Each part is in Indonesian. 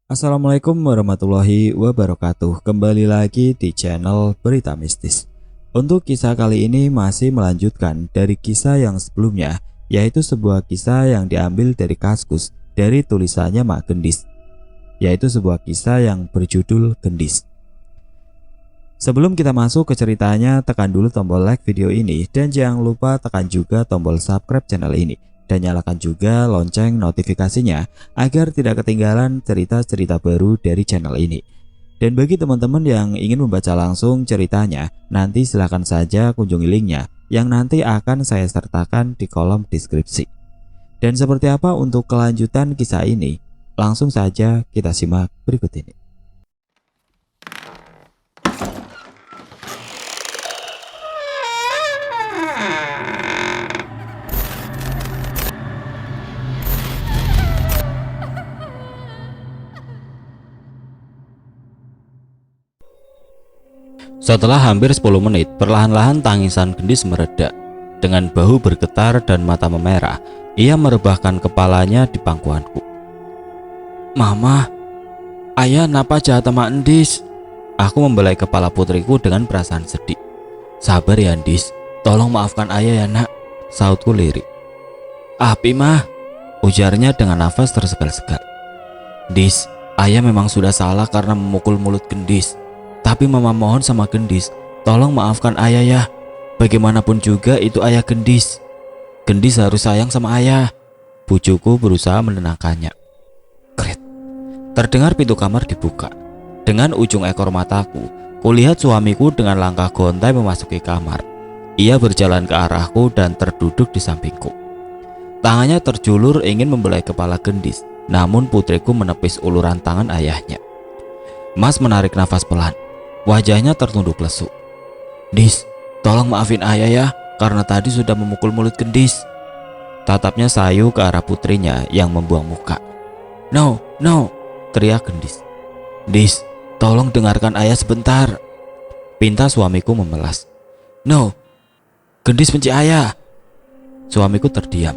Assalamualaikum warahmatullahi wabarakatuh. Kembali lagi di channel Berita Mistis. Untuk kisah kali ini masih melanjutkan dari kisah yang sebelumnya, yaitu sebuah kisah yang diambil dari Kaskus dari tulisannya Mak Gendis, yaitu sebuah kisah yang berjudul Gendis. Sebelum kita masuk ke ceritanya, tekan dulu tombol like video ini dan jangan lupa tekan juga tombol subscribe channel ini dan nyalakan juga lonceng notifikasinya agar tidak ketinggalan cerita-cerita baru dari channel ini. Dan bagi teman-teman yang ingin membaca langsung ceritanya, nanti silahkan saja kunjungi linknya yang nanti akan saya sertakan di kolom deskripsi. Dan seperti apa untuk kelanjutan kisah ini? Langsung saja kita simak berikut ini. Setelah hampir 10 menit, perlahan-lahan tangisan Gendis mereda. Dengan bahu bergetar dan mata memerah, ia merebahkan kepalanya di pangkuanku. "Mama, ayah napa jahat sama Endis?" Aku membelai kepala putriku dengan perasaan sedih. "Sabar ya Endis, tolong maafkan ayah ya nak," sautku lirik. "Api mah," ujarnya dengan nafas tersegal-segal. "Dis, ayah memang sudah salah karena memukul mulut Gendis. Tapi mama mohon sama Gendis, tolong maafkan ayah ya. Bagaimanapun juga itu ayah Gendis. Gendis harus sayang sama ayah." Bujuku berusaha menenangkannya. Kret. Terdengar pintu kamar dibuka. Dengan ujung ekor mataku, kulihat suamiku dengan langkah gontai memasuki kamar. Ia berjalan ke arahku dan terduduk di sampingku. Tangannya terjulur ingin membelai kepala Gendis, namun putriku menepis uluran tangan ayahnya. Mas menarik nafas pelan. Wajahnya tertunduk lesu. "Dis, tolong maafin ayah ya, karena tadi sudah memukul mulut Gendis." Tatapnya sayu ke arah putrinya yang membuang muka. No, teriak Gendis. "Dis, tolong dengarkan ayah sebentar." Pinta suamiku memelas. "No, Gendis benci ayah." Suamiku terdiam.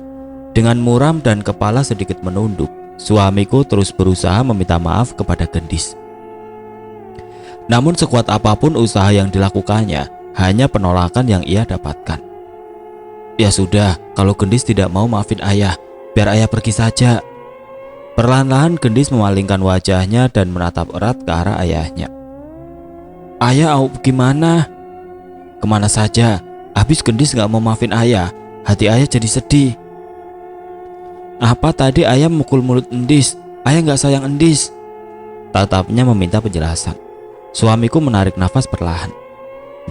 Dengan muram dan kepala sedikit menunduk, suamiku terus berusaha meminta maaf kepada Gendis. Namun sekuat apapun usaha yang dilakukannya, hanya penolakan yang ia dapatkan. "Ya sudah, kalau Gendis tidak mau maafin ayah, biar ayah pergi saja." Perlahan-lahan Gendis memalingkan wajahnya dan menatap erat ke arah ayahnya. "Ayah mau gimana?" "Kemana saja, habis Gendis gak mau maafin ayah, hati ayah jadi sedih." "Apa tadi ayah memukul mulut Endis? Ayah gak sayang Endis?" Tatapnya meminta penjelasan. Suamiku menarik nafas perlahan.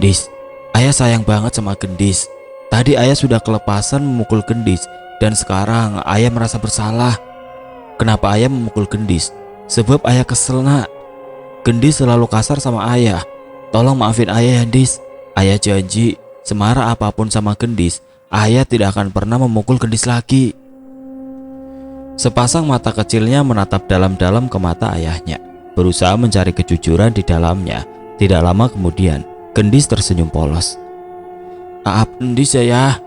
"Dis, ayah sayang banget sama Gendis. Tadi ayah sudah kelepasan memukul Gendis dan sekarang ayah merasa bersalah. Kenapa ayah memukul Gendis? Sebab ayah kesel nak. Gendis selalu kasar sama ayah. Tolong maafin ayah ya Dis. Ayah janji semarah apapun sama Gendis, ayah tidak akan pernah memukul Gendis lagi." Sepasang mata kecilnya menatap dalam-dalam ke mata ayahnya, berusaha mencari kejujuran di dalamnya. Tidak lama kemudian, Gendis tersenyum polos. "Maaf Endis ya,"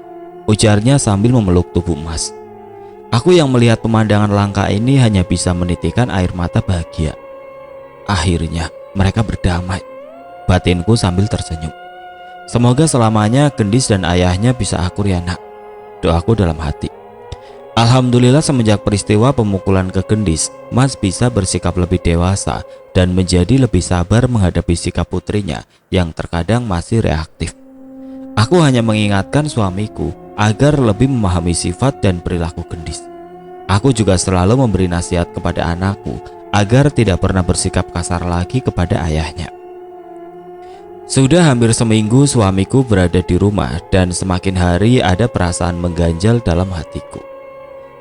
ujarnya sambil memeluk tubuh Mas. Aku yang melihat pemandangan langka ini hanya bisa menitikkan air mata bahagia. Akhirnya mereka berdamai, batinku sambil tersenyum. Semoga selamanya Gendis dan ayahnya bisa akur ya nak, doaku dalam hati. Alhamdulillah semenjak peristiwa pemukulan ke Gendis, Mas bisa bersikap lebih dewasa dan menjadi lebih sabar menghadapi sikap putrinya yang terkadang masih reaktif. Aku hanya mengingatkan suamiku agar lebih memahami sifat dan perilaku Gendis. Aku juga selalu memberi nasihat kepada anakku agar tidak pernah bersikap kasar lagi kepada ayahnya. Sudah hampir seminggu suamiku berada di rumah dan semakin hari ada perasaan mengganjal dalam hatiku.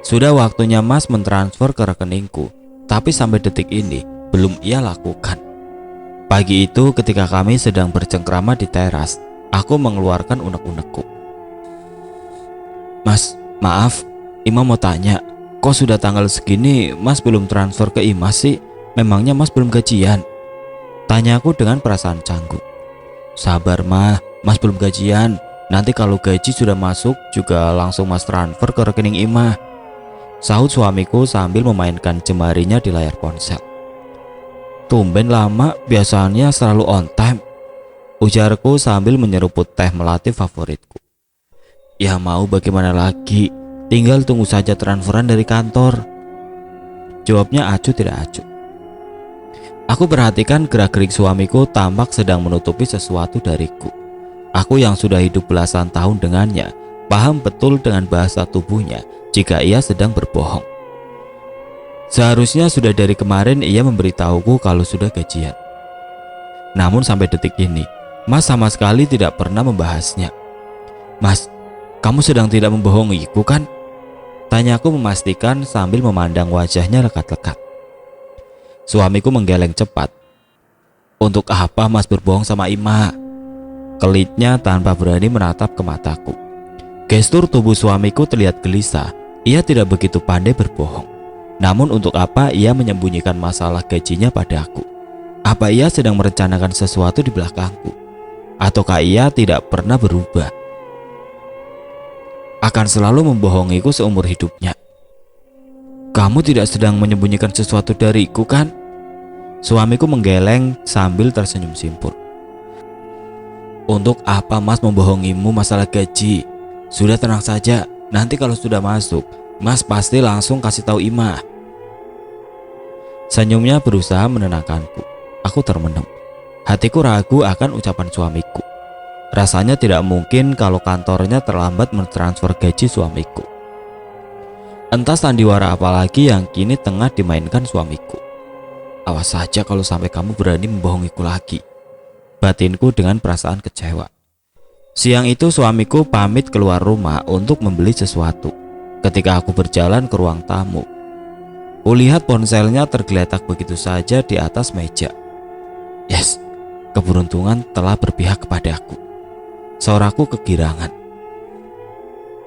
Sudah waktunya Mas mentransfer ke rekeningku, tapi sampai detik ini belum ia lakukan. Pagi itu ketika kami sedang bercengkrama di teras, aku mengeluarkan unek-unekku. "Mas, maaf, Ima mau tanya, kok sudah tanggal segini Mas belum transfer ke Ima sih? Memangnya Mas belum gajian?" Tanyaku dengan perasaan canggung. "Sabar mah, Mas belum gajian. Nanti kalau gaji sudah masuk juga langsung Mas transfer ke rekening Ima," sahut suamiku sambil memainkan jemarinya di layar ponsel. Tumben lama, biasanya selalu on time, ujarku sambil menyeruput teh melati favoritku. Ya mau bagaimana lagi, tinggal tunggu saja transferan dari kantor, jawabnya acuh tidak acuh. Aku perhatikan gerak-gerik suamiku tampak sedang menutupi sesuatu dariku. Aku yang sudah hidup belasan tahun dengannya, paham betul dengan bahasa tubuhnya jika ia sedang berbohong. Seharusnya sudah dari kemarin ia memberitahuku kalau sudah gajian. Namun sampai detik ini, Mas sama sekali tidak pernah membahasnya. Mas, kamu sedang tidak membohongiku kan? Tanyaku memastikan sambil memandang wajahnya lekat-lekat. Suamiku menggeleng cepat. Untuk apa Mas berbohong sama Ima? Kelitnya tanpa berani menatap ke mataku. Gestur tubuh suamiku terlihat gelisah. Ia tidak begitu pandai berbohong. Namun untuk apa ia menyembunyikan masalah gajinya padaku? Apa ia sedang merencanakan sesuatu di belakangku? Ataukah ia tidak pernah berubah? Akan selalu membohongiku seumur hidupnya. Kamu tidak sedang menyembunyikan sesuatu dariku kan? Suamiku menggeleng sambil tersenyum simpul. Untuk apa Mas membohongimu masalah gaji? Sudah tenang saja, nanti kalau sudah masuk, Mas pasti langsung kasih tahu Ima. Senyumnya berusaha menenangkanku. Aku termenung. Hatiku ragu akan ucapan suamiku. Rasanya tidak mungkin kalau kantornya terlambat mentransfer gaji suamiku. Entah sandiwara apalagi yang kini tengah dimainkan suamiku. Awas saja kalau sampai kamu berani membohongiku lagi, batinku dengan perasaan kecewa. Siang itu suamiku pamit keluar rumah untuk membeli sesuatu. Ketika aku berjalan ke ruang tamu, kulihat ponselnya tergeletak begitu saja di atas meja. Yes, keberuntungan telah berpihak kepadaku. Suaraku kegirangan.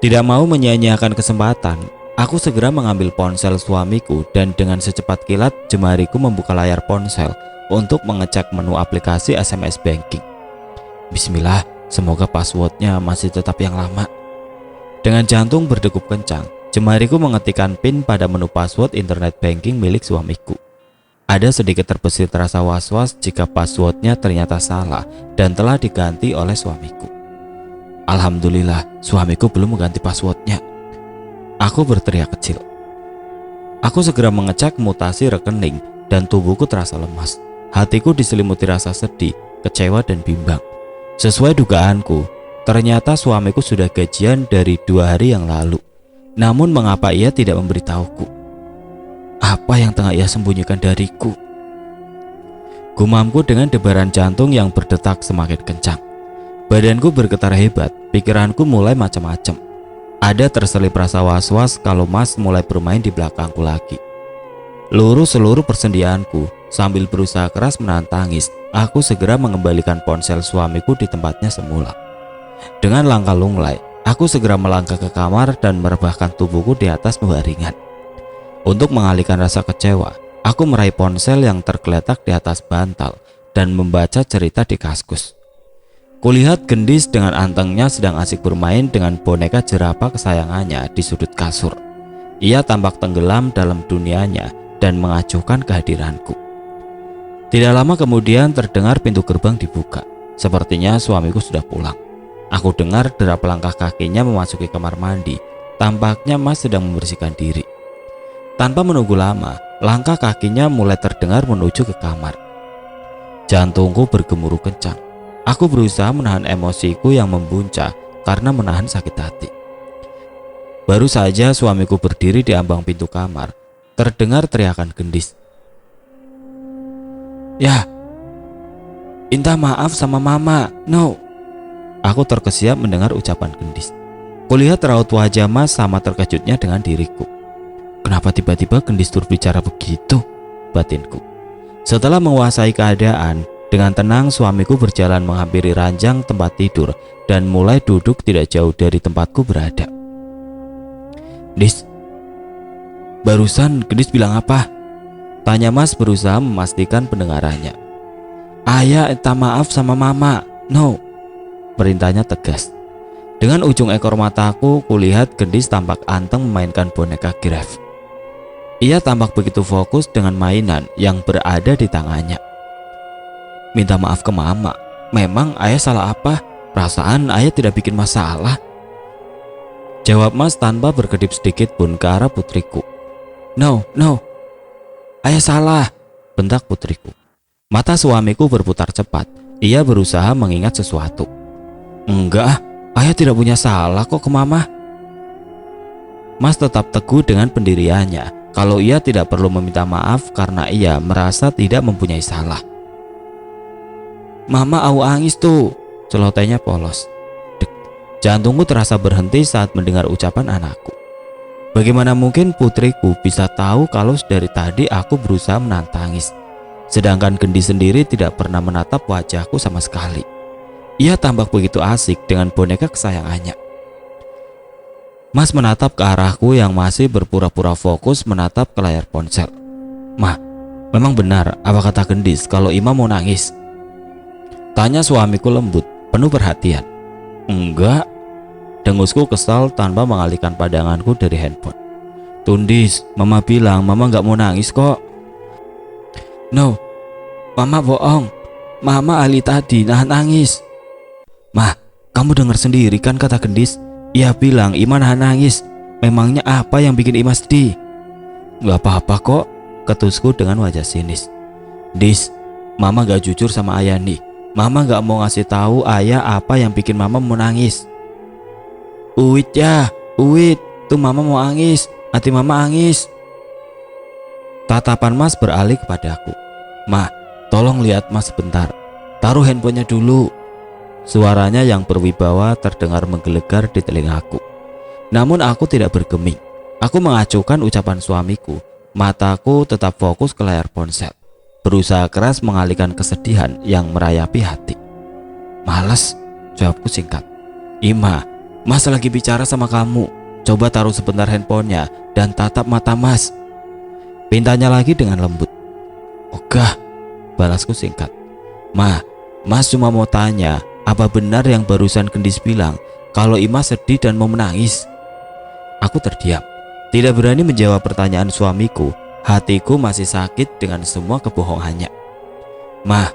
Tidak mau menyia-nyiakan kesempatan, aku segera mengambil ponsel suamiku dan dengan secepat kilat jemariku membuka layar ponsel untuk mengecek menu aplikasi SMS banking. Bismillah, semoga passwordnya masih tetap yang lama. Dengan jantung berdegup kencang, jemariku mengetikkan PIN pada menu password internet banking milik suamiku. Ada sedikit terbesit rasa was-was jika passwordnya ternyata salah dan telah diganti oleh suamiku. Alhamdulillah, suamiku belum mengganti passwordnya. Aku berteriak kecil. Aku segera mengecek mutasi rekening dan tubuhku terasa lemas. Hatiku diselimuti rasa sedih, kecewa dan bimbang. Sesuai dugaanku, ternyata suamiku sudah gajian dari 2 hari yang lalu. Namun mengapa ia tidak memberitahuku? Apa yang tengah ia sembunyikan dariku? Gumamku dengan debaran jantung yang berdetak semakin kencang. Badanku bergetar hebat, pikiranku mulai macam-macam. Ada terselip rasa was-was kalau Mas mulai bermain di belakangku lagi. Lurus seluruh persendianku, sambil berusaha keras menahan tangis, aku segera mengembalikan ponsel suamiku di tempatnya semula. Dengan langkah lunglai, aku segera melangkah ke kamar dan merebahkan tubuhku di atas baringan. Untuk mengalihkan rasa kecewa, aku meraih ponsel yang tergeletak di atas bantal dan membaca cerita di kaskus. Kulihat Gendis dengan antengnya sedang asik bermain dengan boneka jerapah kesayangannya di sudut kasur. Ia tampak tenggelam dalam dunianya dan mengacuhkan kehadiranku. Tidak lama kemudian terdengar pintu gerbang dibuka. Sepertinya suamiku sudah pulang. Aku dengar derap langkah kakinya memasuki kamar mandi. Tampaknya Mas sedang membersihkan diri. Tanpa menunggu lama, langkah kakinya mulai terdengar menuju ke kamar. Jantungku bergemuruh kencang. Aku berusaha menahan emosiku yang membuncah karena menahan sakit hati. Baru saja suamiku berdiri di ambang pintu kamar, terdengar teriakan Gendis. Ya, minta maaf sama mama, no. Aku terkesiap mendengar ucapan Gendis. Kulihat raut wajah Mas sama terkejutnya dengan diriku. Kenapa tiba-tiba Gendis berbicara begitu? Batinku. Setelah menguasai keadaan, dengan tenang suamiku berjalan menghampiri ranjang tempat tidur dan mulai duduk tidak jauh dari tempatku berada. Dis, barusan Gendis bilang apa? Tanya Mas berusaha memastikan pendengarannya. Ayah minta maaf sama mama, no. Perintahnya tegas. Dengan ujung ekor mataku, kulihat Gendis tampak anteng memainkan boneka Giraffe. Ia tampak begitu fokus dengan mainan yang berada di tangannya. Minta maaf ke mama. Memang ayah salah apa? Perasaan ayah tidak bikin masalah. Jawab Mas tanpa berkedip sedikit pun ke arah putriku. No, ayah salah, bentak putriku. Mata suamiku berputar cepat. Ia berusaha mengingat sesuatu. Enggak, ayah tidak punya salah kok ke mama. Mas tetap teguh dengan pendiriannya kalau ia tidak perlu meminta maaf karena ia merasa tidak mempunyai salah. Mama au angis tuh, celotehnya polos. Dek, jantungku terasa berhenti saat mendengar ucapan anakku. Bagaimana mungkin putriku bisa tahu kalau dari tadi aku berusaha menahan tangis, sedangkan Gendis sendiri tidak pernah menatap wajahku sama sekali. Ia tampak begitu asik dengan boneka kesayangannya. Mas menatap ke arahku yang masih berpura-pura fokus menatap ke layar ponsel. Mah, memang benar apa kata Gendis kalau Ima mau nangis? Tanya suamiku lembut, penuh perhatian. Enggak, dengusku kesal tanpa mengalihkan pandanganku dari handphone. Tundis, mama bilang mama gak mau nangis kok. No, mama bohong. Mama ahli tadi nahan nangis. Mah, kamu dengar sendiri kan kata Gendis? Ia bilang Ima nahan nangis. Memangnya apa yang bikin Ima sedih? Gak apa-apa kok, ketusku dengan wajah sinis. Dis, mama gak jujur sama ayah nih. Mama gak mau ngasih tahu ayah apa yang bikin mama mau nangis. Uit ya, Uit, tuh mama mau angis. Hati mama angis. Tatapan Mas beralih kepadaku. Mah, tolong lihat Mas sebentar. Taruh handphonenya dulu. Suaranya yang berwibawa terdengar menggelegar di telingaku. Namun aku tidak bergeming. Aku mengacuhkan ucapan suamiku. Mataku tetap fokus ke layar ponsel, berusaha keras mengalihkan kesedihan yang merayapi hati. Males, jawabku singkat. Ima, Mas lagi bicara sama kamu. Coba taruh sebentar handphonenya dan tatap mata Mas. Pintanya lagi dengan lembut. Ogah, balasku singkat. Mas cuma mau tanya, apa benar yang barusan Gendis bilang kalau Ima sedih dan mau menangis? Aku terdiam, tidak berani menjawab pertanyaan suamiku. Hatiku masih sakit dengan semua kebohongannya. Mah,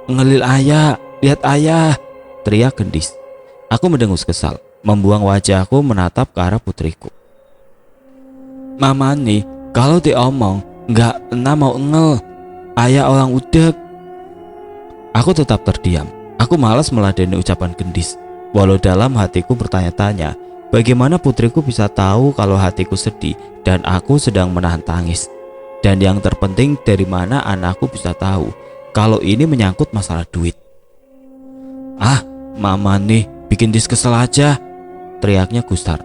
ngelil ayah, lihat ayah, teriak Gendis. Aku mendengus kesal, membuang wajahku menatap ke arah putriku. Mama nih, kalau diomong nggak pernah mau ngel. Ayah orang udek. Aku tetap terdiam. Aku malas meladeni ucapan Gendis. Walau dalam hatiku bertanya-tanya, bagaimana putriku bisa tahu kalau hatiku sedih dan aku sedang menahan tangis. Dan yang terpenting, dari mana anakku bisa tahu kalau ini menyangkut masalah duit. Ah, mama nih, bikin Dis kesel aja, teriaknya gusar.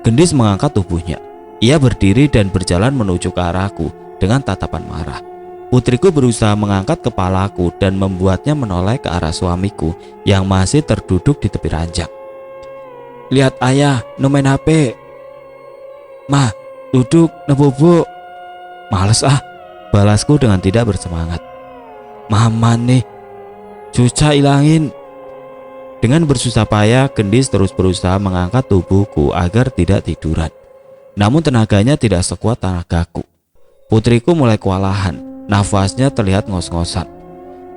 Gendis mengangkat tubuhnya. Ia berdiri dan berjalan menuju ke arahku dengan tatapan marah. Putriku berusaha mengangkat kepalaku dan membuatnya menoleh ke arah suamiku yang masih terduduk di tepi ranjang. Lihat ayah, no main HP. Mah, duduk, nebobo. Males ah, balasku dengan tidak bersemangat. Mama nih, susah ilangin. Dengan bersusah payah, Gendis terus berusaha mengangkat tubuhku agar tidak tiduran. Namun tenaganya tidak sekuat tenagaku. Putriku mulai kewalahan, nafasnya terlihat ngos-ngosan.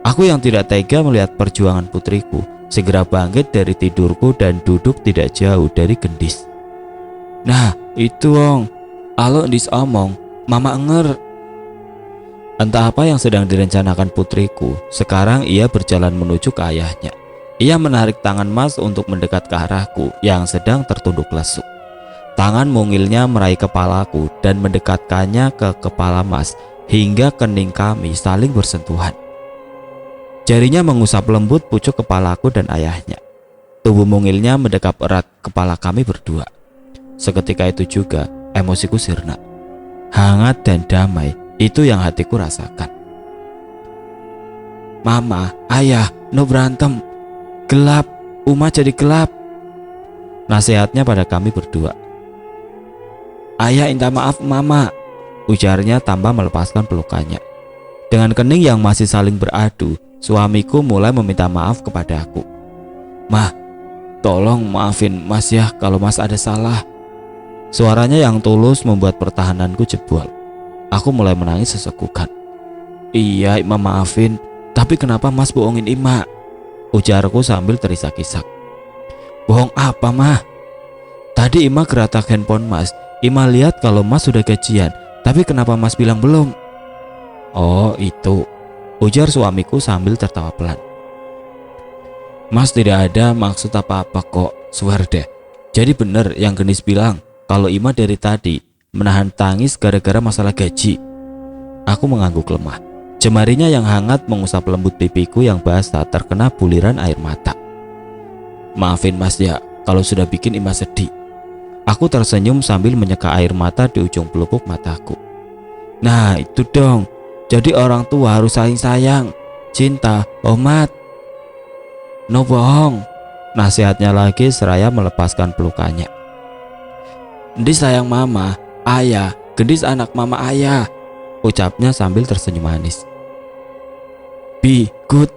Aku yang tidak tega melihat perjuangan putriku segera bangkit dari tidurku dan duduk tidak jauh dari Gendis. Nah, itu Wong. Alo Gendis omong, mama enger. Entah apa yang sedang direncanakan putriku. Sekarang ia berjalan menuju ke ayahnya. Ia menarik tangan Mas untuk mendekat ke arahku yang sedang tertunduk lesu. Tangan mungilnya meraih kepalaku dan mendekatkannya ke kepala Mas hingga kening kami saling bersentuhan. Jarinya mengusap lembut pucuk kepalaku dan ayahnya. Tubuh mungilnya mendekap erat kepala kami berdua. Seketika itu juga emosiku sirna. Hangat dan damai, itu yang hatiku rasakan. Mama, ayah, no berantem. Gelap, Uma jadi gelap. Nasihatnya pada kami berdua. Ayah minta maaf mama, ujarnya tanpa melepaskan pelukannya. Dengan kening yang masih saling beradu, suamiku mulai meminta maaf kepada aku. Mah, tolong maafin Mas ya kalau Mas ada salah. Suaranya yang tulus membuat pertahananku jebol. Aku mulai menangis sesekukan. "Iya, Ima maafin, tapi kenapa Mas bohongin Ima?" ujarku sambil terisak-isak. "Bohong apa, Mah? Tadi Ima geratak handphone Mas. Ima lihat kalau Mas sudah gajian, tapi kenapa Mas bilang belum?" "Oh itu," ujar suamiku sambil tertawa pelan. "Mas tidak ada maksud apa-apa kok, swear deh. Jadi bener yang Gendis bilang kalau Ima dari tadi menahan tangis gara-gara masalah gaji." Aku mengangguk lemah. Jemarinya yang hangat mengusap lembut pipiku yang basah terkena buliran air mata. "Maafin Mas ya kalau sudah bikin Ima sedih." Aku tersenyum sambil menyeka air mata di ujung pelupuk mataku. "Nah itu dong, jadi orang tua harus saling sayang, cinta, hormat." "No bohong," nasihatnya lagi seraya melepaskan pelukannya. "Gendis sayang mama, ayah, Gendis anak mama ayah," ucapnya sambil tersenyum manis. "Be good,"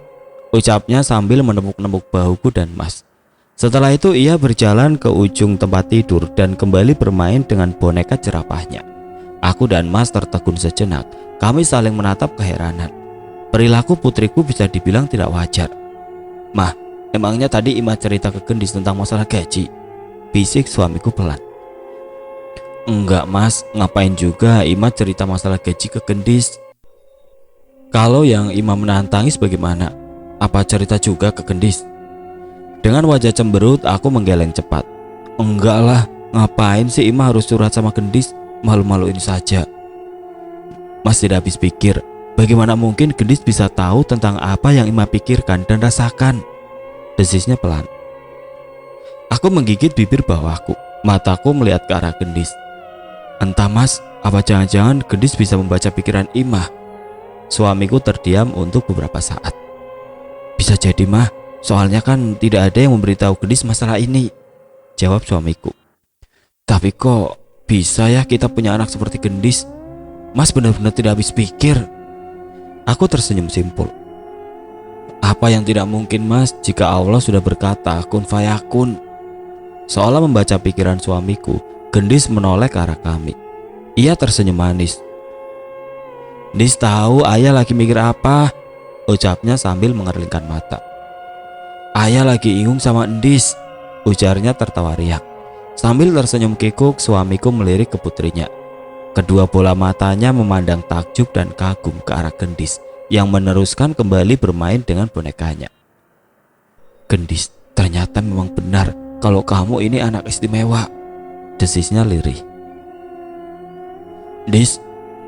ucapnya sambil menepuk-nepuk bahuku dan Mas. Setelah itu ia berjalan ke ujung tempat tidur dan kembali bermain dengan boneka jerapahnya. Aku dan Mas tertegun sejenak. Kami saling menatap keheranan. Perilaku putriku bisa dibilang tidak wajar. "Mah, emangnya tadi Ima cerita ke Gendis tentang masalah gaji?" bisik suamiku pelan. "Enggak Mas, ngapain juga Ima cerita masalah gaji ke Gendis? Kalau yang Ima menahan tangis bagaimana? Apa cerita juga ke Gendis?" Dengan wajah cemberut aku menggeleng cepat. "Enggak lah, ngapain sih Ima harus curhat sama Gendis? Malu-maluin saja." "Mas tidak habis pikir, bagaimana mungkin Gendis bisa tahu tentang apa yang Ima pikirkan dan rasakan?" desisnya pelan. Aku menggigit bibir bawahku. Mataku melihat ke arah Gendis. "Entah Mas, apa jangan-jangan Gendis bisa membaca pikiran Ima?" Suamiku terdiam untuk beberapa saat. "Bisa jadi Mah, soalnya kan tidak ada yang memberitahu Gendis masalah ini," jawab suamiku. "Tapi kok bisa ya kita punya anak seperti Gendis? Mas benar-benar tidak habis pikir." Aku tersenyum simpul. "Apa yang tidak mungkin Mas jika Allah sudah berkata kun fayakun?" Seolah membaca pikiran suamiku, Gendis menoleh ke arah kami. Ia tersenyum manis. "Gendis tahu ayah lagi mikir apa?" ucapnya sambil mengerlingkan mata. "Ayah lagi ingung sama Endis," ujarnya tertawa riak. Sambil tersenyum kikuk, suamiku melirik ke putrinya. Kedua bola matanya memandang takjub dan kagum ke arah Gendis yang meneruskan kembali bermain dengan bonekanya. "Gendis, ternyata memang benar kalau kamu ini anak istimewa," desisnya lirih.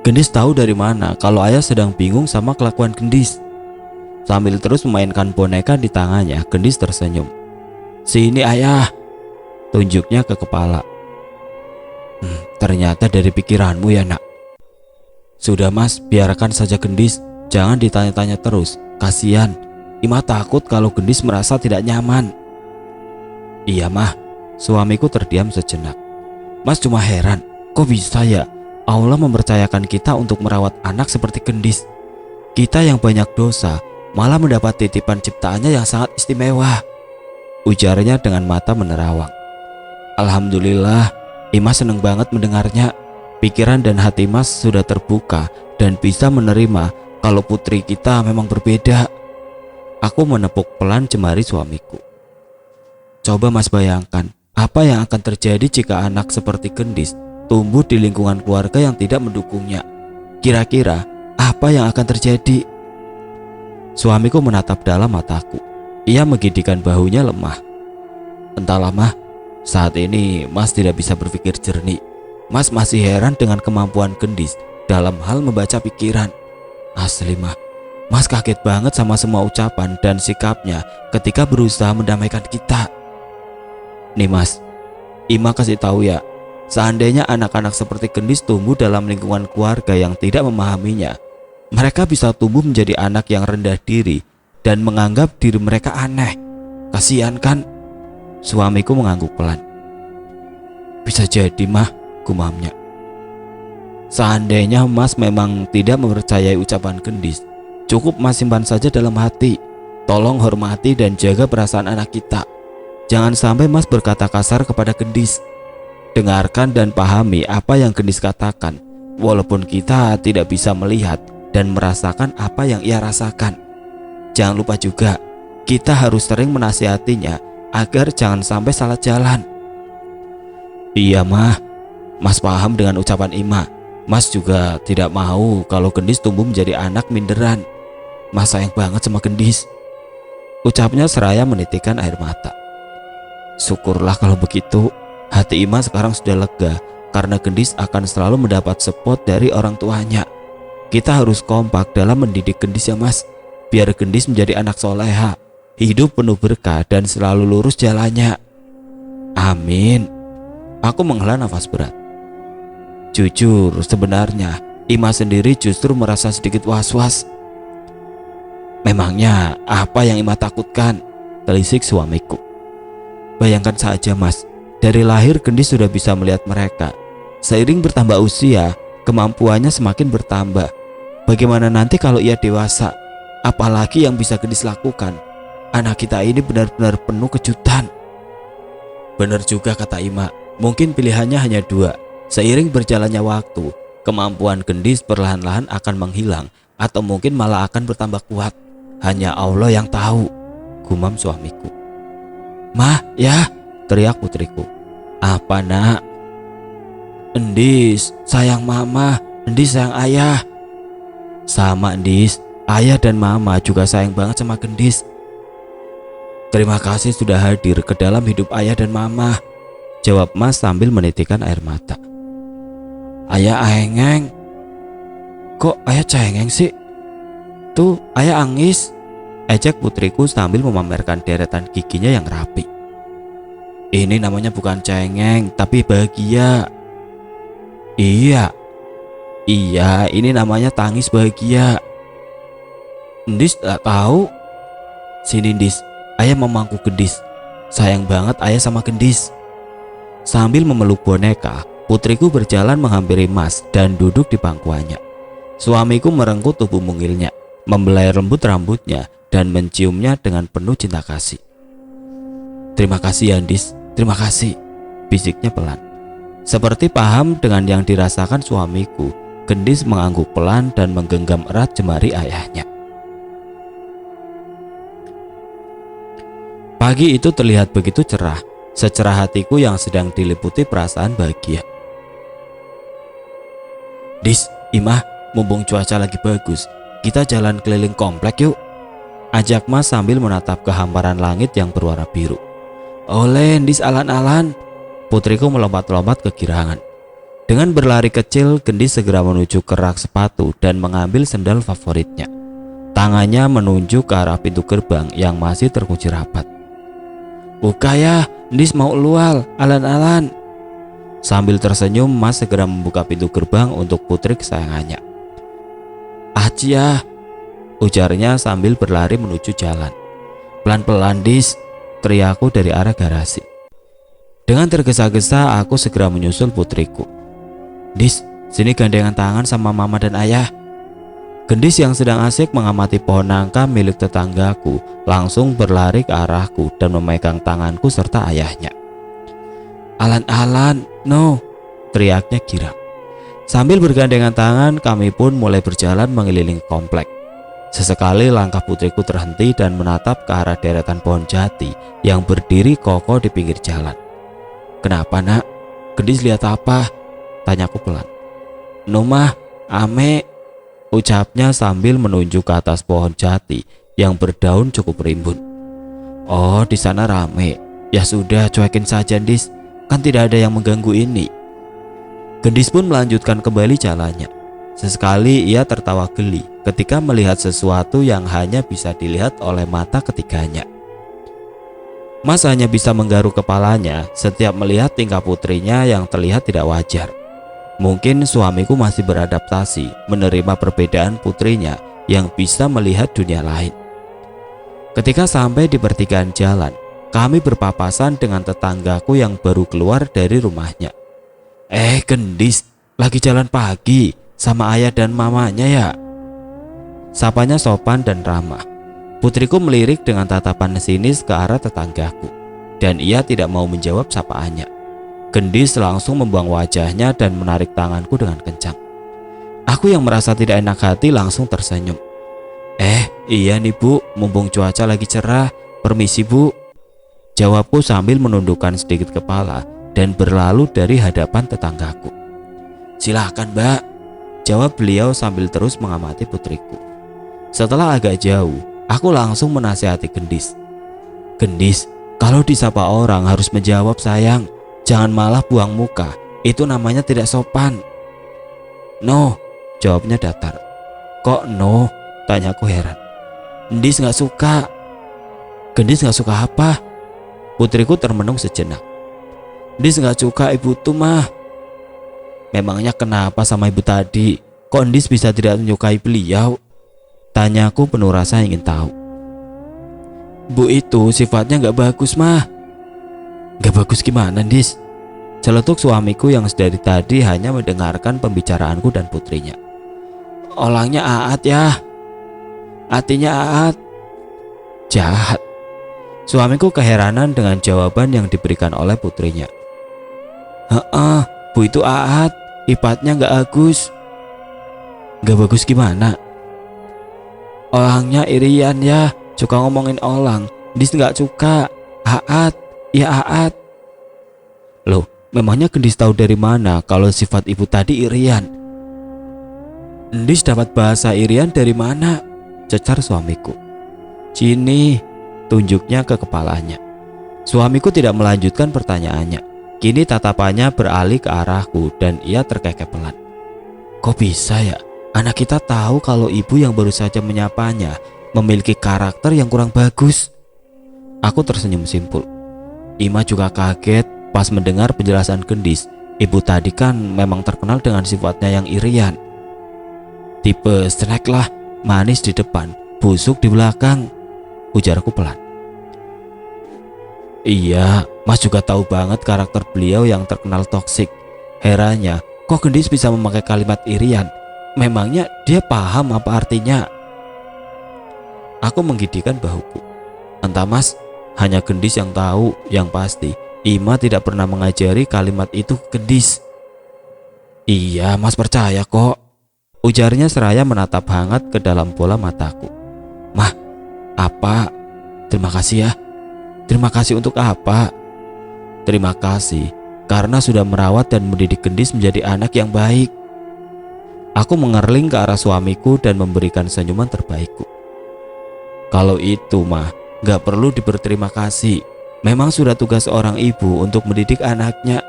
Gendis tahu dari mana kalau ayah sedang bingung sama kelakuan Gendis?" Sambil terus memainkan boneka di tangannya, Gendis tersenyum. "Sini ayah," tunjuknya ke kepala. Ternyata dari pikiranmu ya nak." "Sudah Mas, biarkan saja Gendis, jangan ditanya-tanya terus, kasihan. Ima takut kalau Gendis merasa tidak nyaman." "Iya Mah." Suamiku terdiam sejenak. "Mas cuma heran, kok bisa ya Allah mempercayakan kita untuk merawat anak seperti Gendis. Kita yang banyak dosa malah mendapat titipan ciptaannya yang sangat istimewa," ujarnya dengan mata menerawang. "Alhamdulillah, Ima senang banget mendengarnya. Pikiran dan hati Mas sudah terbuka dan bisa menerima kalau putri kita memang berbeda." Aku menepuk pelan jemari suamiku. "Coba Mas bayangkan, apa yang akan terjadi jika anak seperti Gendis tumbuh di lingkungan keluarga yang tidak mendukungnya? Kira-kira apa yang akan terjadi?" Suamiku menatap dalam mataku. Ia menggidikan bahunya lemah. "Entahlah Mah, saat ini Mas tidak bisa berpikir jernih. Mas masih heran dengan kemampuan Gendis dalam hal membaca pikiran. Asli Mah, Mas kaget banget sama semua ucapan dan sikapnya ketika berusaha mendamaikan kita. Nih Mas, Ima kasih tahu ya, seandainya anak-anak seperti Gendis tumbuh dalam lingkungan keluarga yang tidak memahaminya, mereka bisa tumbuh menjadi anak yang rendah diri dan menganggap diri mereka aneh. Kasihan kan?" Suamiku mengangguk pelan. "Bisa jadi Mah," gumamnya. "Seandainya Mas memang tidak mempercayai ucapan Gendis, cukup Mas simpan saja dalam hati. Tolong hormati dan jaga perasaan anak kita. Jangan sampai Mas berkata kasar kepada Gendis." Dengarkan dan pahami apa yang Gendis katakan, walaupun kita tidak bisa melihat dan merasakan apa yang ia rasakan. Jangan lupa juga, kita harus sering menasihatinya agar jangan sampai salah jalan. Iya mah, Mas paham dengan ucapan Ima. Mas juga tidak mau kalau Gendis tumbuh menjadi anak minderan. Mas sayang banget sama Gendis, ucapnya seraya menitikkan air mata. Syukurlah kalau begitu. Hati Ima sekarang sudah lega karena Gendis akan selalu mendapat support dari orang tuanya. Kita harus kompak dalam mendidik Gendis ya Mas, biar Gendis menjadi anak soleha, hidup penuh berkah dan selalu lurus jalannya. Amin. Aku menghela nafas berat. Jujur, sebenarnya Ima sendiri justru merasa sedikit was-was. Memangnya apa yang Ima takutkan? Telisik suamiku. Bayangkan saja Mas, dari lahir Gendis sudah bisa melihat mereka. Seiring bertambah usia, kemampuannya semakin bertambah. Bagaimana nanti kalau ia dewasa? Apalagi yang bisa Gendis lakukan? Anak kita ini benar-benar penuh kejutan. Benar juga kata Ima, mungkin pilihannya hanya dua. Seiring berjalannya waktu, kemampuan Gendis perlahan-lahan akan menghilang atau mungkin malah akan bertambah kuat. Hanya Allah yang tahu, gumam suamiku. Mah, ya, teriak putriku. Apa nak? Endis sayang mama, Endis sayang ayah. Sama Endis, ayah dan mama juga sayang banget sama Gendis. Terima kasih sudah hadir ke dalam hidup ayah dan mama, jawab Mas sambil menitikkan air mata. Ayah aengeng. Kok ayah cengeng sih? Tuh ayah angis, ejek putriku sambil memamerkan deretan giginya yang rapi. Ini namanya bukan cengeng, tapi bahagia. Iya, ini namanya tangis bahagia. Endis tak tahu. Sini Endis, ayah memangku Gendis. Sayang banget ayah sama Gendis. Sambil memeluk boneka, putriku berjalan menghampiri Mas dan duduk di pangkuannya. Suamiku merengkuh tubuh mungilnya, membelai lembut rambutnya dan menciumnya dengan penuh cinta kasih. Terima kasih ya Endis, terima kasih, bisiknya pelan. Seperti paham dengan yang dirasakan suamiku, Gendis mengangguk pelan dan menggenggam erat jemari ayahnya. Pagi itu terlihat begitu cerah, secerah hatiku yang sedang diliputi perasaan bahagia. Dis, Imah, mumpung cuaca lagi bagus, kita jalan keliling komplek yuk, ajak Mas sambil menatap ke hamparan langit yang berwarna biru. Oleh Gendis alan-alan, putriku melompat-lompat ke girangan. Dengan berlari kecil, Gendis segera menuju ke rak sepatu dan mengambil sendal favoritnya. Tangannya menunjuk ke arah pintu gerbang yang masih terkunci rapat. Buka ya, Gendis mau lual, alan-alan. Sambil tersenyum, Mas segera membuka pintu gerbang untuk putri kesayangannya. Aci ya, ujarnya sambil berlari menuju jalan. Pelan-pelan Dis, teriakku dari arah garasi. Dengan tergesa-gesa aku segera menyusul putriku. Dis, sini gandengan tangan sama mama dan ayah. Gendis yang sedang asik mengamati pohon nangka milik tetanggaku langsung berlari ke arahku dan memegang tanganku serta ayahnya. Alan-alan, no, teriaknya girang. Sambil bergandengan tangan kami pun mulai berjalan mengelilingi komplek. Sesekali langkah putriku terhenti dan menatap ke arah deretan pohon jati yang berdiri kokoh di pinggir jalan. Kenapa nak? Gendis lihat apa? Tanyaku pelan. Nomah, ame, ucapnya sambil menunjuk ke atas pohon jati yang berdaun cukup rimbun. Oh, di sana rame. Ya sudah, cuekin saja Gendis, kan tidak ada yang mengganggu ini. Gendis pun melanjutkan kembali jalannya. Sesekali ia tertawa geli ketika melihat sesuatu yang hanya bisa dilihat oleh mata ketiganya. Mas hanya bisa menggaruk kepalanya setiap melihat tingkah putrinya yang terlihat tidak wajar. Mungkin suamiku masih beradaptasi menerima perbedaan putrinya yang bisa melihat dunia lain. Ketika sampai di pertigaan jalan, kami berpapasan dengan tetanggaku yang baru keluar dari rumahnya. Gendis, lagi jalan pagi sama ayah dan mamanya ya? Sapanya sopan dan ramah. Putriku melirik dengan tatapan sinis ke arah tetanggaku, dan ia tidak mau menjawab sapaannya. Gendis langsung membuang wajahnya dan menarik tanganku dengan kencang. Aku yang merasa tidak enak hati langsung tersenyum. Iya nih bu, mumpung cuaca lagi cerah. Permisi bu, jawabku sambil menundukkan sedikit kepala dan berlalu dari hadapan tetanggaku. Silakan mbak, jawab beliau sambil terus mengamati putriku. Setelah agak jauh, aku langsung menasihati Gendis. Gendis, kalau disapa orang harus menjawab sayang. Jangan malah buang muka, itu namanya tidak sopan. No, jawabnya datar. Kok no? Tanyaku heran. Gendis gak suka. Gendis gak suka apa? Putriku termenung sejenak. Gendis gak suka ibu tuh mah. Memangnya kenapa sama ibu tadi? Kok Gendis bisa tidak menyukai beliau? Tanyaku penuh rasa ingin tahu. Bu itu sifatnya gak bagus mah. Gak bagus gimana Dis? Celetuk suamiku yang sedari tadi hanya mendengarkan pembicaraanku dan putrinya. Orangnya Aat ya. Artinya Aat. Jahat. Suamiku keheranan dengan jawaban yang diberikan oleh putrinya. Bu itu Aat. Sifatnya gak bagus. Gak bagus gimana? Orangnya irian ya. Suka ngomongin orang. Dis gak suka. Aat. Ya Aat. Loh, memangnya Gendis tahu dari mana kalau sifat ibu tadi irian? Gendis dapat bahasa irian dari mana? Cecar suamiku. Sini, tunjuknya ke kepalanya. Suamiku tidak melanjutkan pertanyaannya. Kini tatapannya beralih ke arahku dan ia terkekeh pelan. Kok bisa ya? Anak kita tahu kalau ibu yang baru saja menyapanya memiliki karakter yang kurang bagus. Aku tersenyum simpul. Ima juga kaget pas mendengar penjelasan Gendis. Ibu tadi kan memang terkenal dengan sifatnya yang irian. Tipe snack lah, manis di depan, busuk di belakang, ujarku pelan. Iya, Mas juga tahu banget karakter beliau yang terkenal toksik. Herannya, kok Gendis bisa memakai kalimat irian? Memangnya dia paham apa artinya? Aku menggigitkan bahuku. Entah Mas, hanya Gendis yang tahu. Yang pasti Ima tidak pernah mengajari kalimat itu ke Gendis. Iya Mas percaya kok, ujarnya seraya menatap hangat ke dalam bola mataku. Mah, apa? Terima kasih ya. Terima kasih untuk apa? Terima kasih karena sudah merawat dan mendidik Gendis menjadi anak yang baik. Aku mengerling ke arah suamiku dan memberikan senyuman terbaikku. Kalau itu mah gak perlu berterima kasih. Memang sudah tugas seorang ibu untuk mendidik anaknya.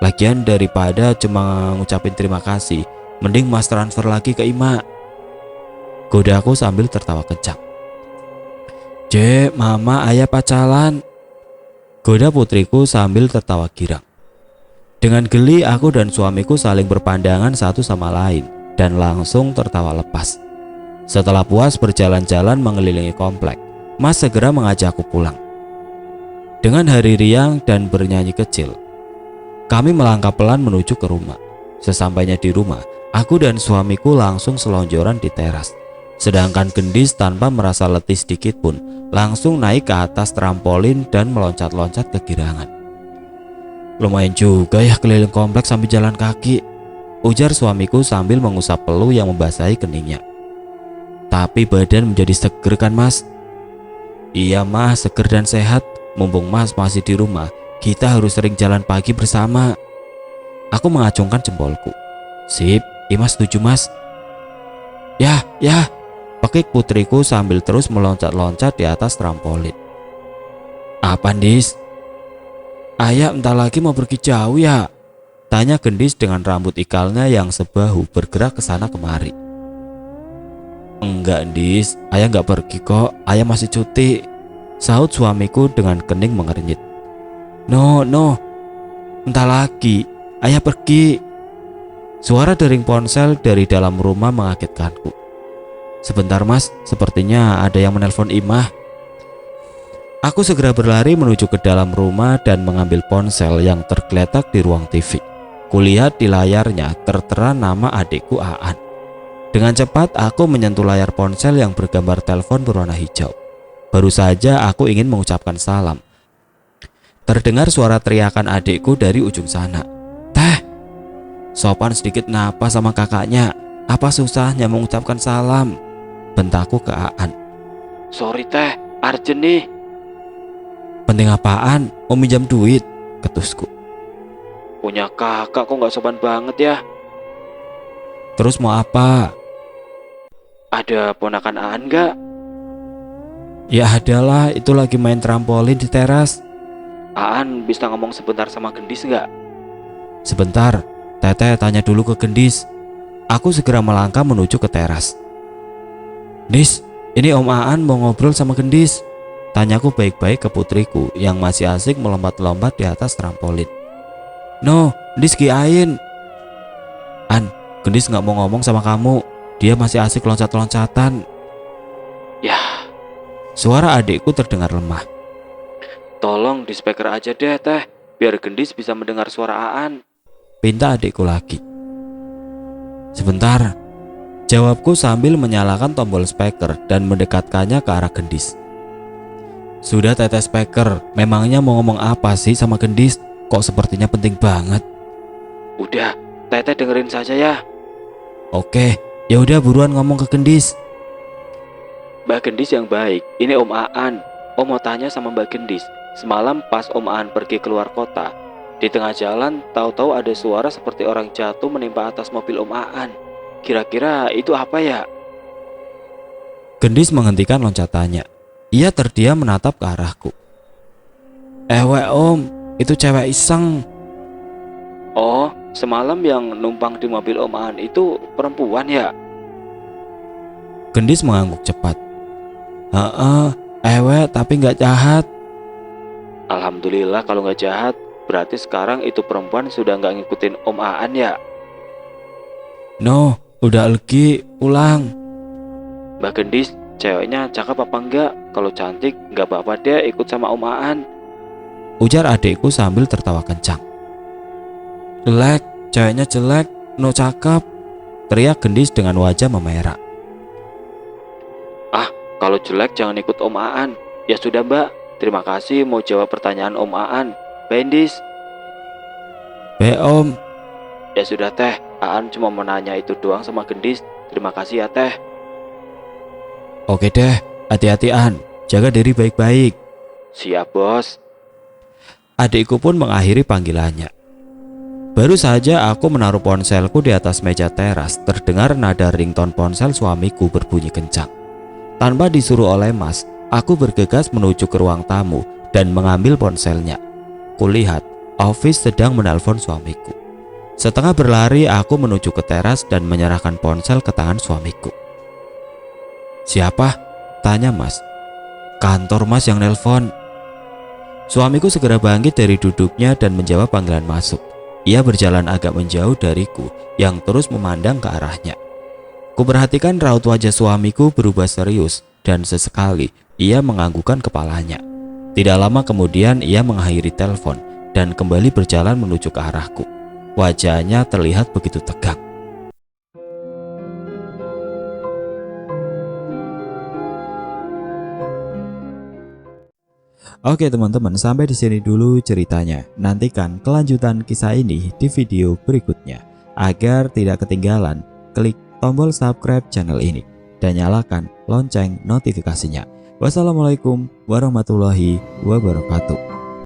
Lagian daripada cuma ngucapin terima kasih, mending Mas transfer lagi ke Ima. Godaku sambil tertawa kencang. Mama ayah pacaran. Goda putriku sambil tertawa girang. Dengan geli aku dan suamiku saling berpandangan satu sama lain dan langsung tertawa lepas. Setelah puas berjalan-jalan mengelilingi komplek, Mas segera mengajakku pulang. Dengan hari riang dan bernyanyi kecil, kami melangkah pelan menuju ke rumah. Sesampainya di rumah, aku dan suamiku langsung selonjoran di teras. Sedangkan Gendis tanpa merasa letih sedikit pun langsung naik ke atas trampolin dan meloncat-loncat kegirangan. Lumayan juga ya keliling kompleks sambil jalan kaki, ujar suamiku sambil mengusap peluh yang membasahi keningnya. Tapi badan menjadi seger kan Mas? Iya Mas, seger dan sehat. Mumpung Mas masih di rumah, kita harus sering jalan pagi bersama. Aku mengacungkan jempolku. Sip, Ima setuju Mas. Ya, pekik putriku sambil terus meloncat-loncat di atas trampolin. Apa Dis? Ayah entar lagi mau pergi jauh ya? Tanya Gendis dengan rambut ikalnya yang sebahu bergerak ke sana kemari. Enggak Dis, ayah enggak pergi kok, ayah masih cuti, sahut suamiku dengan kening mengernyit. No, entar lagi, ayah pergi. Suara dering ponsel dari dalam rumah mengagetkanku. Sebentar Mas, sepertinya ada yang menelpon Imah. Aku segera berlari menuju ke dalam rumah dan mengambil ponsel yang tergeletak di ruang TV. Kulihat di layarnya tertera nama adikku Aan. Dengan cepat aku menyentuh layar ponsel yang bergambar telepon berwarna hijau. Baru saja aku ingin mengucapkan salam, Terdengar suara teriakan adikku dari ujung sana. "Teh, sopan sedikit napa sama kakaknya. Apa susahnya mengucapkan salam?" bentakku ke Aan. "Sorry teh, urgent nih." "Penting apaan? Mau minjam duit?" ketusku. "Punya kakak kok nggak sopan banget ya." "Terus mau apa?" "Ada ponakan Aan nggak?" "Ya adalah, itu lagi main trampolin di teras." "Aan bisa ngomong sebentar sama Gendis nggak?" "Sebentar, Teteh tanya dulu ke Gendis." Aku segera melangkah menuju ke teras. "Nis, ini Om Aan mau ngobrol sama Gendis," tanyaku baik-baik ke putriku yang masih asik melompat-lompat di atas trampolin. "No, Gendis kiain." "An, Gendis nggak mau ngomong sama kamu. Dia masih asik loncat-loncatan." Yah, suara adikku terdengar lemah. "Tolong di speaker aja deh teh, biar Gendis bisa mendengar suara Aan," pinta adikku lagi. "Sebentar," jawabku sambil menyalakan tombol speaker dan mendekatkannya ke arah Gendis. "Sudah Teteh speaker, memangnya mau ngomong apa sih sama Gendis? Kok sepertinya penting banget." "Udah, Teteh dengerin saja ya." "Oke, ya udah buruan ngomong ke Gendis." "Mbak Gendis yang baik, ini Om Aan. Om mau tanya sama Mbak Gendis. Semalam pas Om Aan pergi keluar kota, di tengah jalan tahu-tahu ada suara seperti orang jatuh menimpa atas mobil Om Aan. Kira-kira itu apa ya?" Gendis menghentikan loncatannya. Ia terdiam menatap ke arahku. Om, itu cewek iseng." "Oh, semalam yang numpang di mobil Om Aan itu perempuan ya?" Gendis mengangguk cepat. "Heeh, tapi nggak jahat." "Alhamdulillah kalau nggak jahat, berarti sekarang itu perempuan sudah nggak ngikutin Om Aan ya?" "No, udah lagi pulang." "Mbak Gendis, ceweknya cakep apa enggak? Kalau cantik nggak apa-apa deh ikut sama Om Aan," ujar adikku sambil tertawa kencang. "Jelek, ceweknya jelek, no cakep," teriak Gendis dengan wajah memerah. "Ah, kalau jelek jangan ikut Om Aan. Ya sudah Mbak, terima kasih mau jawab pertanyaan Om Aan. Bendis." "Be Om." "Ya sudah Teh, Aan cuma mau nanya itu doang sama Gendis. Terima kasih ya Teh." "Oke deh, hati-hati Aan, jaga diri baik-baik." "Siap bos." Adikku pun mengakhiri panggilannya. Baru saja aku menaruh ponselku di atas meja teras, terdengar nada ringtone ponsel suamiku berbunyi kencang. Tanpa disuruh oleh Mas, aku bergegas menuju ke ruang tamu dan mengambil ponselnya. Kulihat, Office sedang menelpon suamiku. Setengah berlari aku menuju ke teras dan menyerahkan ponsel ke tangan suamiku. "Siapa?" tanya Mas. "Kantor Mas yang nelpon." Suamiku segera bangkit dari duduknya dan menjawab panggilan masuk. Ia berjalan agak menjauh dariku yang terus memandang ke arahnya. Kuperhatikan raut wajah suamiku berubah serius dan sesekali ia menganggukkan kepalanya. Tidak lama kemudian ia mengakhiri telepon dan kembali berjalan menuju ke arahku. Wajahnya terlihat begitu tegang. Oke teman-teman, sampai di sini dulu ceritanya. Nantikan kelanjutan kisah ini di video berikutnya. Agar tidak ketinggalan, klik tombol subscribe channel ini dan nyalakan lonceng notifikasinya. Wassalamualaikum warahmatullahi wabarakatuh.